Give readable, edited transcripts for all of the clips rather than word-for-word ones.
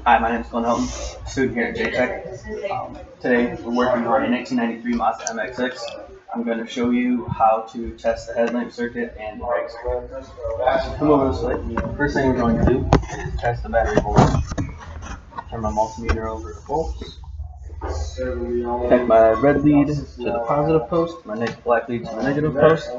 Hi, my name is Glenn Helton, student here at JTech. Today we're working on a 1993 Mazda MX-6. I'm going to show you how to test the headlamp circuit and the brake circuit. Come over this way. First thing we're going to do is test the battery voltage. Turn my multimeter over to volts. Connect my red lead to the positive post, my black lead to the negative post.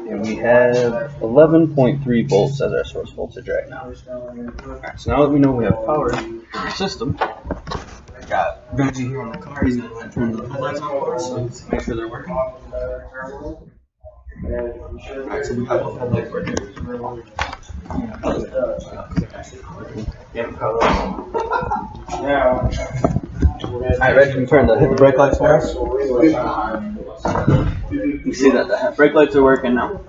And we have 11.3 volts as our source voltage right now. Alright, so now that we know we have power in our system, I've got Reggie here in the car. He's going to turn the headlights on for us, so make sure they're working. Alright, so we have both headlights working. Alright, Reggie, you turn hit the brake lights for us. You see that the brake lights are working now.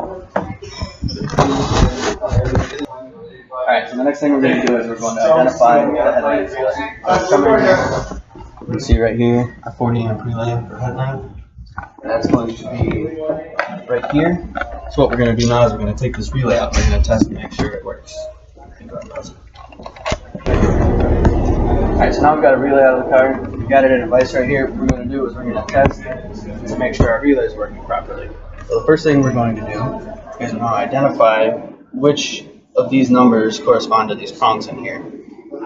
Alright, so the next thing we're going to do is we're going to identify the headlights. Come in here. You can see right here a 40 amp relay for headlamp. That's going to be right here. So what we're going to do now is we're going to take this relay out and we're going to test and make sure it works. Alright, so now we've got a relay out of the car. We've got it in a vise right here. What we're going to do is we're going to test to make sure our relay is working properly. So the first thing we're going to do is we're going to identify which of these numbers correspond to these prongs in here.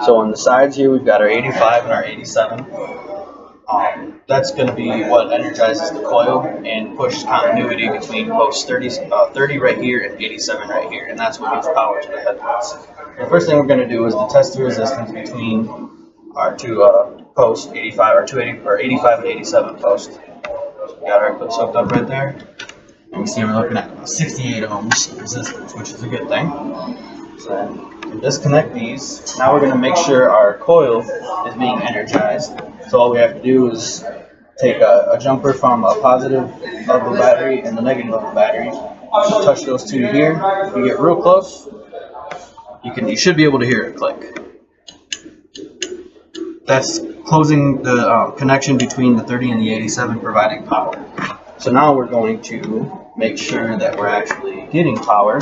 So on the sides here we've got our 85 and our 87. That's going to be what energizes the coil and pushes continuity between posts 30 right here and 87 right here, and that's what gives power to the headlights. The first thing we're going to do is to test the resistance between our two posts, 85 and 87 posts. So we got our clips hooked up right there, and we see we're looking at 68 ohms resistance, which is a good thing. So then we disconnect these. Now we're going to make sure our coil is being energized. So all we have to do is take a jumper from a positive of the battery and the negative of the battery. Touch those two here. If you get real close, you should be able to hear it click. That's closing the connection between the 30 and the 87, providing power. So now we're going to make sure that we're actually getting power.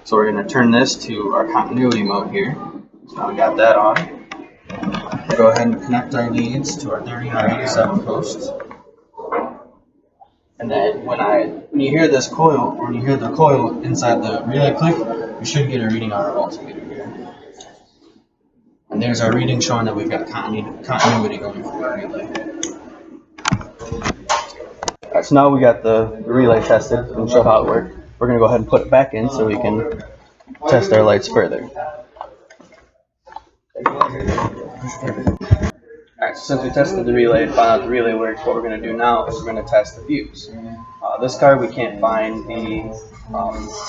So we're going to turn this to our continuity mode here. So now we got that on. We'll go ahead and connect our leads to our 30 and our 87 posts. And then when you hear this coil, or when you hear the coil inside the relay click, we should get a reading on our multimeter here. And there's our reading showing that we've got continuity going through our relay. Alright, so now we got the relay tested and show how it worked. We're going to go ahead and put it back in so we can test our lights further. Alright, so since we tested the relay and found out the relay worked, what we're going to do now is we're going to test the fuse. This car we can't find the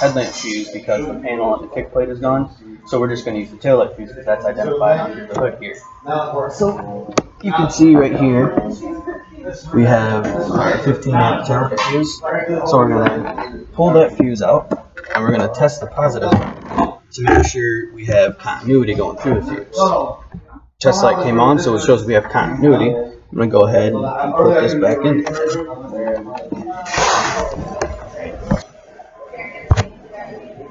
headlamp fuse because the panel on the kick plate is gone, so we're just going to use the taillight fuse because that's identified under the hood here. So you can see right here we have our 15 amp taillight fuse, so we're going to pull that fuse out and we're going to test the positive to make sure we have continuity going through the fuse. Test light came on, so it shows we have continuity. I'm going to go ahead and put this back in.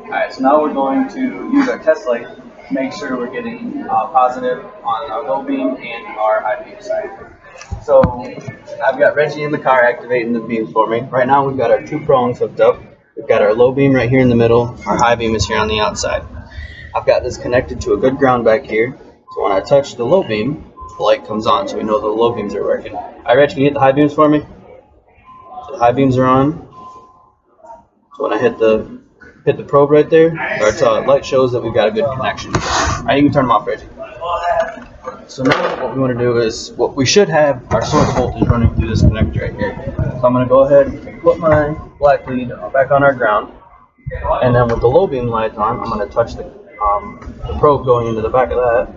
Alright, so now we're going to use our test light to make sure we're getting positive on our low beam and our high beam side. So I've got Reggie in the car activating the beams for me. Right now we've got our two prongs hooked up. We've got our low beam right here in the middle. Our high beam is here on the outside. I've got this connected to a good ground back here. So when I touch the low beam, the light comes on, so we know the low beams are working. Alright, Reggie, can you hit the high beams for me? So the high beams are on. So when I hit the probe right there, our light shows that we've got a good connection. Alright, you can turn them off, Reggie. So now what we want to do is, we should have our source voltage running through this connector right here. So I'm going to go ahead and put my black lead back on our ground, and then with the low beam light on, I'm going to touch the probe going into the back of that.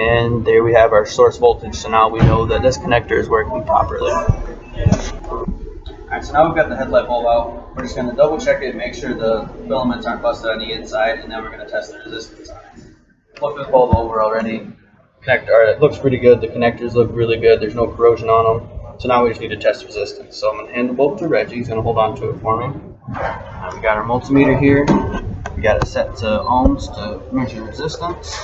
And there we have our source voltage, so now we know that this connector is working properly. Alright, so now we've got the headlight bulb out. We're just going to double check it and make sure the filaments aren't busted on the inside, and then we're going to test the resistance on it. Flip this bulb over already. It looks pretty good. The connectors look really good. There's no corrosion on them. So now we just need to test resistance. So I'm going to hand the bulb to Reggie. He's going to hold on to it for me. We got our multimeter here. We got it set to ohms to measure resistance.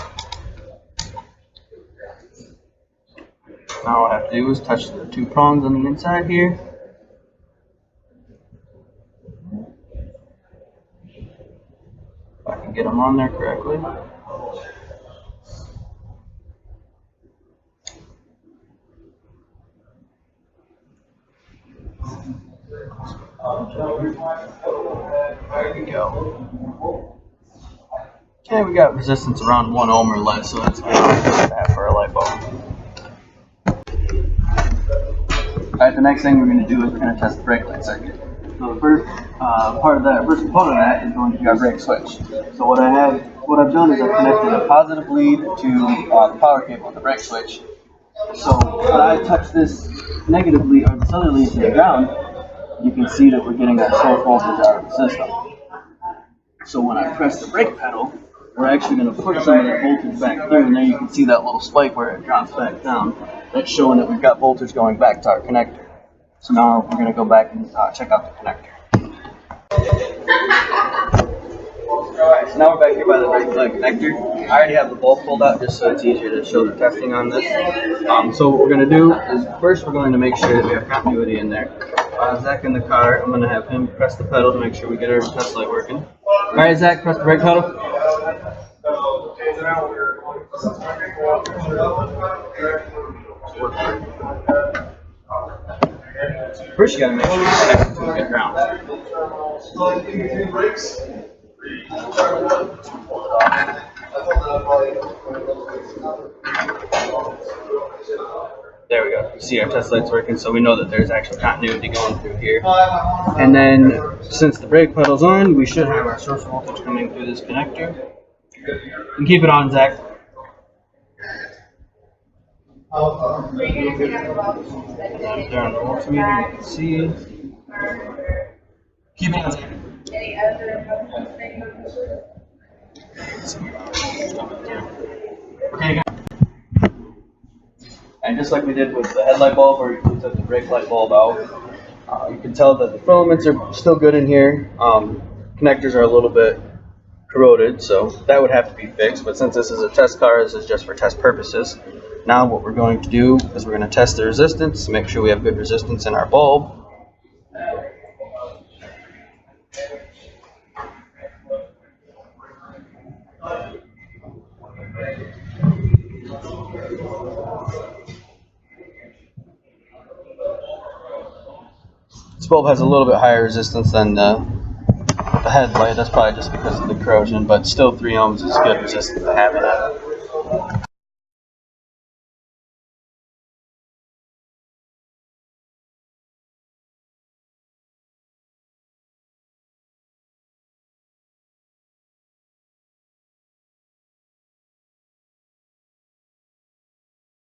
Now all I have to do is touch the two prongs on the inside here. If I can get them on there correctly. There we go. And we got resistance around 1 ohm or less, so that's good for our light bulb. Alright, the next thing we're going to do is we're going to test the brake light circuit. So the first component of that is going to be our brake switch. So what I've done is I've connected a positive lead to the power cable of the brake switch. So when I touch this negative lead or this other lead to the ground, you can see that we're getting that source voltage out of the system. So when I press the brake pedal, we're actually going to push some of that voltage back through, and there you can see that little spike where it drops back down. That's showing that we've got voltage going back to our connector. So now we're going to go back and check out the connector. Alright, so now we're back here by the brake light connector. I already have the bulb pulled out just so it's easier to show the testing on this. So what we're going to do is first we're going to make sure that we have continuity in there. Zach in the car, I'm going to have him press the pedal to make sure we get our test light working. Alright Zach, press the brake pedal. First you got to make sure you connect it to the good ground. There we go. You see our test light's working, so we know that there's actual continuity going through here. And then, since the brake pedal's on, we should have our source voltage coming through this connector. And keep it on, Zach. There on the multimeter, you can see. Keep it on, Zach. Okay, good. And just like we did with the headlight bulb, where we took the brake light bulb out, you can tell that the filaments are still good in here. Connectors are a little bit corroded, so that would have to be fixed. But since this is a test car, this is just for test purposes. Now what we're going to do is we're going to test the resistance, make sure we have good resistance in our bulb. This bulb has a little bit higher resistance than the headlight. That's probably just because of the corrosion, but still 3 ohms is good resistance to have in it.